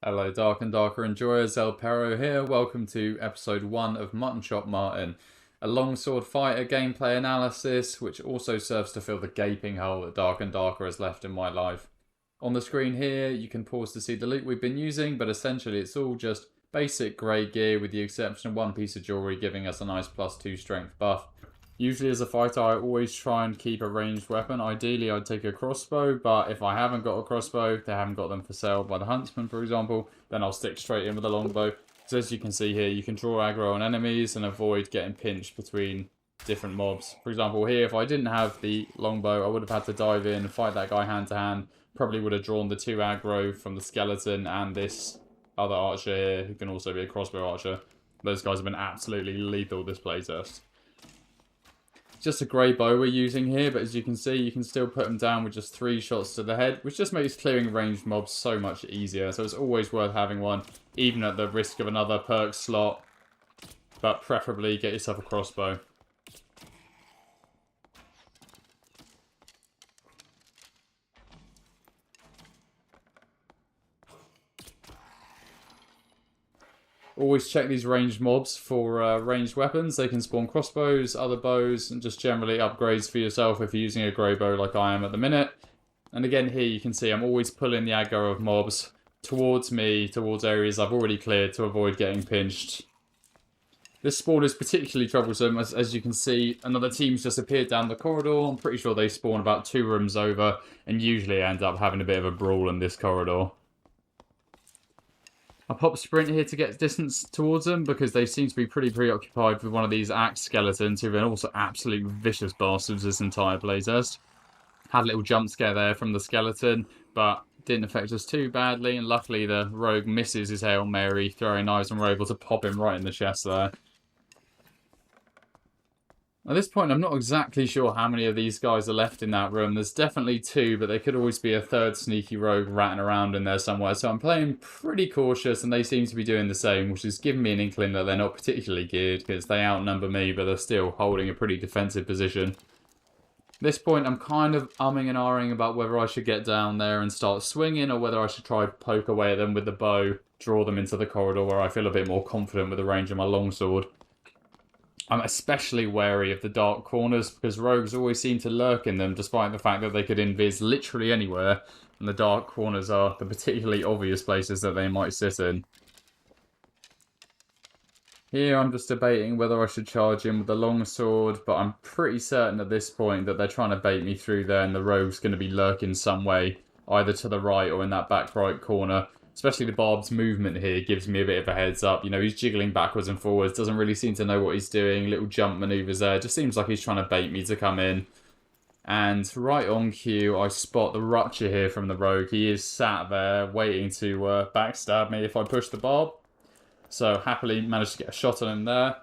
Hello, Dark and Darker enjoyers. El Perro here. Welcome to episode 1 of Mutton Shop Martin, a longsword fighter gameplay analysis, which also serves to fill the gaping hole that Dark and Darker has left in my life. On the screen here, you can pause to see the loot we've been using, but essentially it's all just basic grey gear with the exception of one piece of jewellery giving us a nice +2 strength buff. Usually as a fighter I always try and keep a ranged weapon. Ideally I'd take a crossbow, but if I haven't got a crossbow, they haven't got them for sale by the huntsman for example, then I'll stick straight in with a longbow. So as you can see here, you can draw aggro on enemies and avoid getting pinched between different mobs. For example here, if I didn't have the longbow, I would have had to dive in and fight that guy hand to hand. Probably would have drawn the 2 aggro from the skeleton and this other archer here, who can also be a crossbow archer. Those guys have been absolutely lethal this playtest. Just a grey bow we're using here, but as you can see, you can still put them down with just 3 shots to the head, which just makes clearing ranged mobs so much easier. So it's always worth having one, even at the risk of another perk slot, but preferably get yourself a crossbow. Always check these ranged mobs for ranged weapons. They can spawn crossbows, other bows, and just generally upgrades for yourself if you're using a grey bow like I am at the minute. And again here you can see I'm always pulling the aggro of mobs towards me, towards areas I've already cleared to avoid getting pinched. This spawn is particularly troublesome as you can see another team's just appeared down the corridor. I'm pretty sure they spawn about 2 rooms over and usually end up having a bit of a brawl in this corridor. I pop sprint here to get distance towards them because they seem to be pretty preoccupied with one of these axe skeletons who've been also absolute vicious bastards this entire playtest. Had a little jump scare there from the skeleton, but didn't affect us too badly, and luckily the rogue misses his Hail Mary throwing knives and we're able to pop him right in the chest there. At this point, I'm not exactly sure how many of these guys are left in that room. There's definitely 2, but there could always be a 3rd sneaky rogue ratting around in there somewhere. So I'm playing pretty cautious, and they seem to be doing the same, which is giving me an inkling that they're not particularly geared, because they outnumber me, but they're still holding a pretty defensive position. At this point, I'm kind of umming and ahhing about whether I should get down there and start swinging, or whether I should try to poke away at them with the bow, draw them into the corridor where I feel a bit more confident with the range of my longsword. I'm especially wary of the dark corners because rogues always seem to lurk in them despite the fact that they could invis literally anywhere, and the dark corners are the particularly obvious places that they might sit in. Here I'm just debating whether I should charge in with the longsword, but I'm pretty certain at this point that they're trying to bait me through there and the rogue's going to be lurking some way, either to the right or in that back right corner. Especially the Barb's movement here gives me a bit of a heads up. You know, he's jiggling backwards and forwards, doesn't really seem to know what he's doing. Little jump maneuvers there. Just seems like he's trying to bait me to come in. And right on cue, I spot the Rupture here from the rogue. He is sat there waiting to backstab me if I push the Barb. So happily managed to get a shot on him there.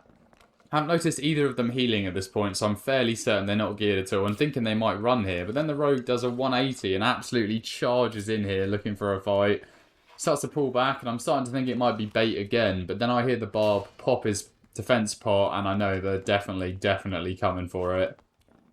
Haven't noticed either of them healing at this point, so I'm fairly certain they're not geared at all. I'm thinking they might run here, but then the rogue does a 180 and absolutely charges in here looking for a fight. Starts to pull back, and I'm starting to think it might be bait again, but then I hear the Barb pop his defense pot, and I know they're definitely coming for it.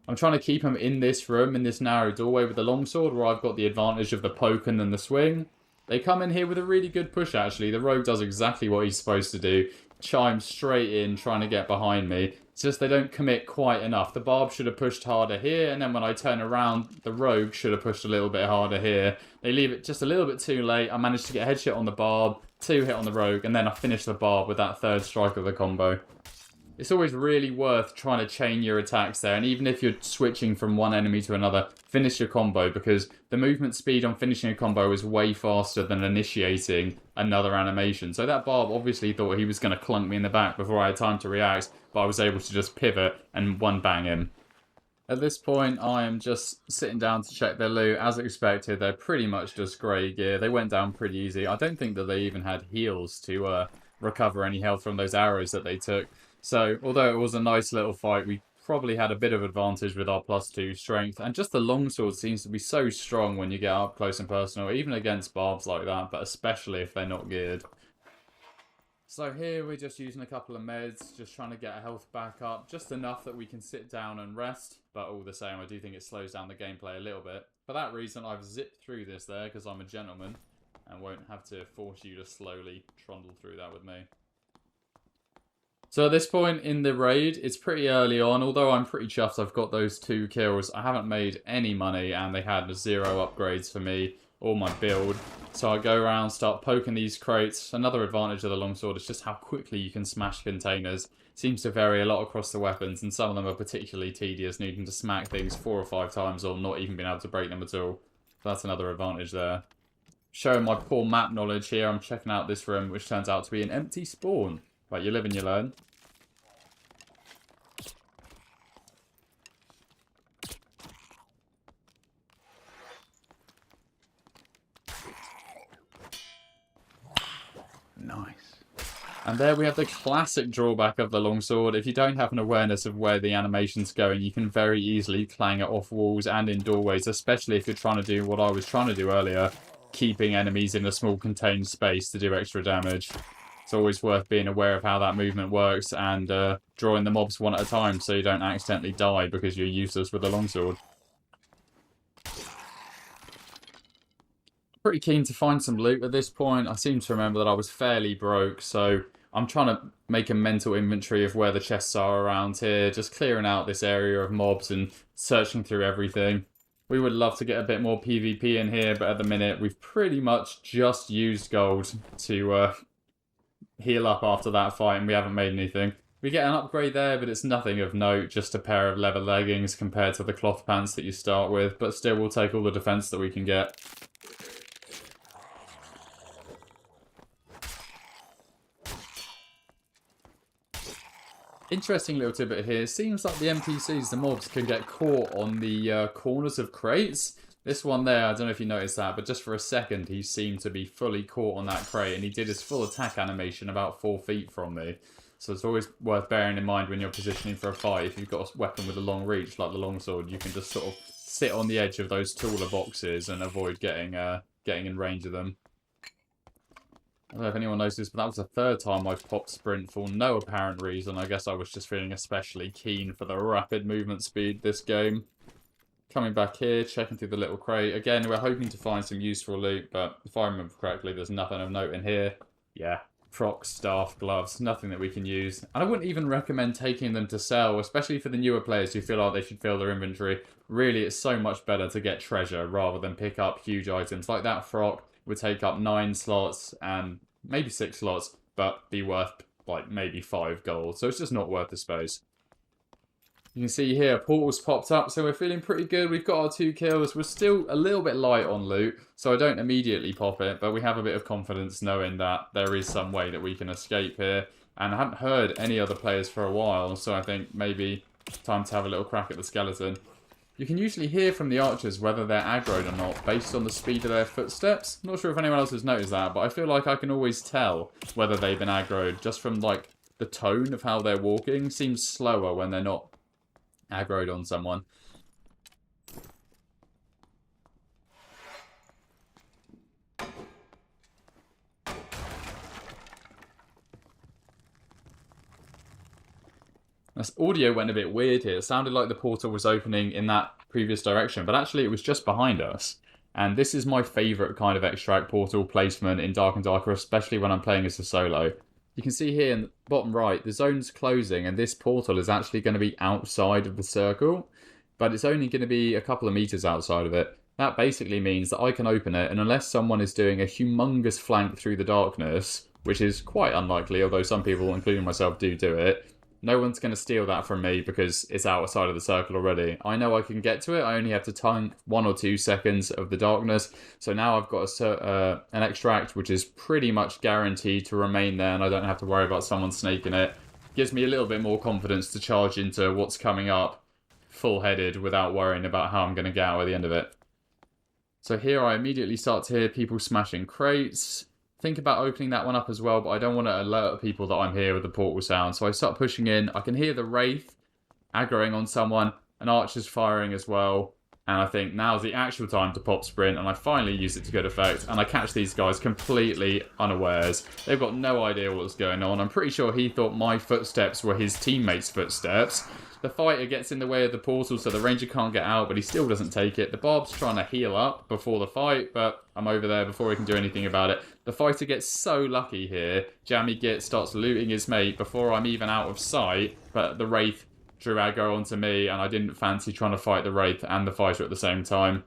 I'm trying to keep him in this room, in this narrow doorway with the longsword, where I've got the advantage of the poke and then the swing. They come in here with a really good push, actually. The rogue does exactly what he's supposed to do. Chimes straight in, trying to get behind me. It's just they don't commit quite enough. The Barb should have pushed harder here, and then when I turn around, the rogue should have pushed a little bit harder here. They leave it just a little bit too late. I managed to get a headshot on the Barb, 2 hit on the rogue, and then I finished the Barb with that 3rd strike of the combo. It's always really worth trying to chain your attacks there, and even if you're switching from one enemy to another, finish your combo, because the movement speed on finishing a combo is way faster than initiating another animation. So that Barb obviously thought he was going to clunk me in the back before I had time to react, but I was able to just pivot and one-bang him. At this point, I am just sitting down to check their loot. As expected, they're pretty much just grey gear. They went down pretty easy. I don't think that they even had heals to recover any health from those arrows that they took. So, although it was a nice little fight, we probably had a bit of advantage with our +2 strength. And just the longsword seems to be so strong when you get up close and personal, even against Barbs like that, but especially if they're not geared. So here we're just using a couple of meds, just trying to get our health back up, just enough that we can sit down and rest, but all the same I do think it slows down the gameplay a little bit. For that reason I've zipped through this there, because I'm a gentleman, and won't have to force you to slowly trundle through that with me. So at this point in the raid, it's pretty early on. Although I'm pretty chuffed I've got those 2 kills, I haven't made any money, and they had 0 upgrades for me or my build. So I go around, start poking these crates. Another advantage of the longsword is just how quickly you can smash containers. It seems to vary a lot across the weapons, and some of them are particularly tedious, needing to smack things 4 or 5 times or not even being able to break them at all. So that's another advantage there. Showing my poor map knowledge here, I'm checking out this room, which turns out to be an empty spawn. But you live and you learn. Nice. And there we have the classic drawback of the longsword. If you don't have an awareness of where the animation's going, you can very easily clang it off walls and in doorways, especially if you're trying to do what I was trying to do earlier, keeping enemies in a small contained space to do extra damage. It's always worth being aware of how that movement works and drawing the mobs one at a time so you don't accidentally die because you're useless with the longsword. Pretty keen to find some loot at this point. I seem to remember that I was fairly broke, so I'm trying to make a mental inventory of where the chests are around here, just clearing out this area of mobs and searching through everything. We would love to get a bit more PvP in here, but at the minute we've pretty much just used gold to heal up after that fight, and we haven't made anything. We get an upgrade there, but it's nothing of note, just a pair of leather leggings compared to the cloth pants that you start with, but still we'll take all the defense that we can get. Interesting little tidbit here. Seems like the NPCs, the mobs, can get caught on the corners of crates. This one there, I don't know if you noticed that, but just for a second he seemed to be fully caught on that crate, and he did his full attack animation about 4 feet from me. So it's always worth bearing in mind when you're positioning for a fight. If you've got a weapon with a long reach, like the longsword, you can just sort of sit on the edge of those taller boxes and avoid getting in range of them. I don't know if anyone knows this, but that was the 3rd time I've popped sprint for no apparent reason. I guess I was just feeling especially keen for the rapid movement speed this game. Coming back here, checking through the little crate. Again, we're hoping to find some useful loot, but if I remember correctly, there's nothing of note in here. Yeah, procs, staff, gloves, nothing that we can use. And I wouldn't even recommend taking them to sell, especially for the newer players who feel like they should fill their inventory. Really, it's so much better to get treasure rather than pick up huge items. Like that frock would take up 9 slots and maybe 6 slots, but be worth like maybe 5 gold. So it's just not worth the space. You can see here, portals popped up, so we're feeling pretty good. We've got our 2 kills. We're still a little bit light on loot, so I don't immediately pop it, but we have a bit of confidence knowing that there is some way that we can escape here. And I haven't heard any other players for a while, so I think maybe time to have a little crack at the skeleton. You can usually hear from the archers whether they're aggroed or not based on the speed of their footsteps. Not sure if anyone else has noticed that, but I feel like I can always tell whether they've been aggroed just from like the tone of how they're walking. Seems slower when they're not aggroed on someone. This audio went a bit weird here. It sounded like the portal was opening in that previous direction, but actually it was just behind us. And this is my favourite kind of extract portal placement in Dark and Darker, especially when I'm playing as a solo. You can see here in the bottom right, the zone's closing, and this portal is actually going to be outside of the circle, but it's only going to be a couple of meters outside of it. That basically means that I can open it, and unless someone is doing a humongous flank through the darkness, which is quite unlikely, although some people, including myself, do it, no one's going to steal that from me because it's outside of the circle already. I know I can get to it. I only have to time 1 or 2 seconds of the darkness. So now I've got an extract which is pretty much guaranteed to remain there, and I don't have to worry about someone snaking it. Gives me a little bit more confidence to charge into what's coming up full-headed without worrying about how I'm going to get out at the end of it. So here I immediately start to hear people smashing crates. Think about opening that one up as well, but I don't want to alert people that I'm here with the portal sound. So I start pushing in. I can hear the Wraith aggroing on someone, and Archer's firing as well. And I think now's the actual time to pop sprint, and I finally use it to good effect. And I catch these guys completely unawares. They've got no idea what's going on. I'm pretty sure he thought my footsteps were his teammates' footsteps. The fighter gets in the way of the portal, so the ranger can't get out, but he still doesn't take it. The barb's trying to heal up before the fight, but I'm over there before he can do anything about it. The fighter gets so lucky here. Jammy Git starts looting his mate before I'm even out of sight, but the wraith drew aggro onto me, and I didn't fancy trying to fight the wraith and the fighter at the same time.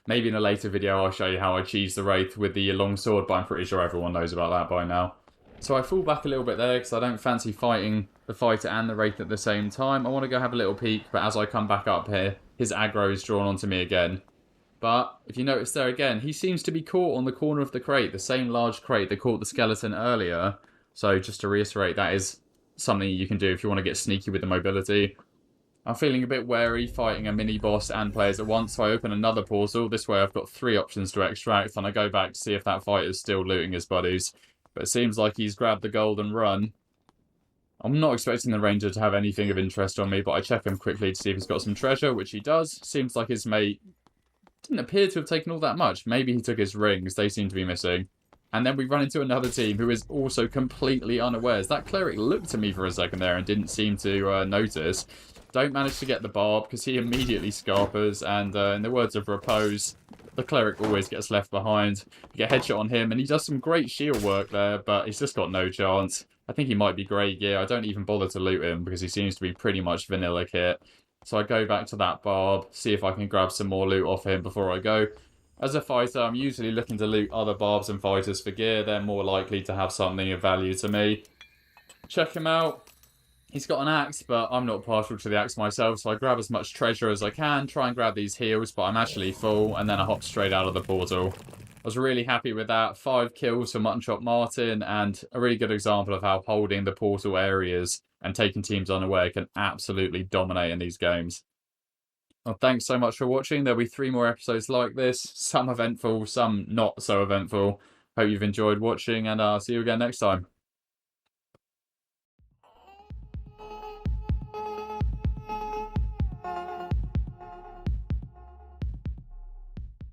Maybe in a later video I'll show you how I cheese the wraith with the longsword, but I'm pretty sure everyone knows about that by now. So I fall back a little bit there because I don't fancy fighting the fighter and the wraith at the same time. I want to go have a little peek, but as I come back up here, his aggro is drawn onto me again. But if you notice there again, he seems to be caught on the corner of the crate, the same large crate that caught the skeleton earlier. So just to reiterate, that is something you can do if you want to get sneaky with the mobility. I'm feeling a bit wary fighting a mini-boss and players at once, so I open another portal. This way I've got 3 options to extract, and I go back to see if that fighter's still looting his buddies. But it seems like he's grabbed the gold and run. I'm not expecting the ranger to have anything of interest on me, but I check him quickly to see if he's got some treasure, which he does. Seems like his mate didn't appear to have taken all that much. Maybe he took his rings, they seem to be missing. And then we run into another team who is also completely unawares. That cleric looked at me for a second there and didn't seem to notice. Don't manage to get the barb because he immediately scarpers, and in the words of Repose, the cleric always gets left behind. You get a headshot on him, and he does some great shield work there, but he's just got no chance. I think he might be grey gear. I don't even bother to loot him because he seems to be pretty much vanilla kit. So I go back to that barb, see if I can grab some more loot off him before I go. As a fighter, I'm usually looking to loot other barbs and fighters for gear. They're more likely to have something of value to me. Check him out. He's got an axe, but I'm not partial to the axe myself, so I grab as much treasure as I can, try and grab these heals, but I'm actually full, and then I hop straight out of the portal. I was really happy with that. 5 kills for Mutton Chop Martin, and a really good example of how holding the portal areas and taking teams unaware can absolutely dominate in these games. Well, thanks so much for watching. There'll be 3 more episodes like this, some eventful, some not so eventful. Hope you've enjoyed watching, and I'll see you again next time.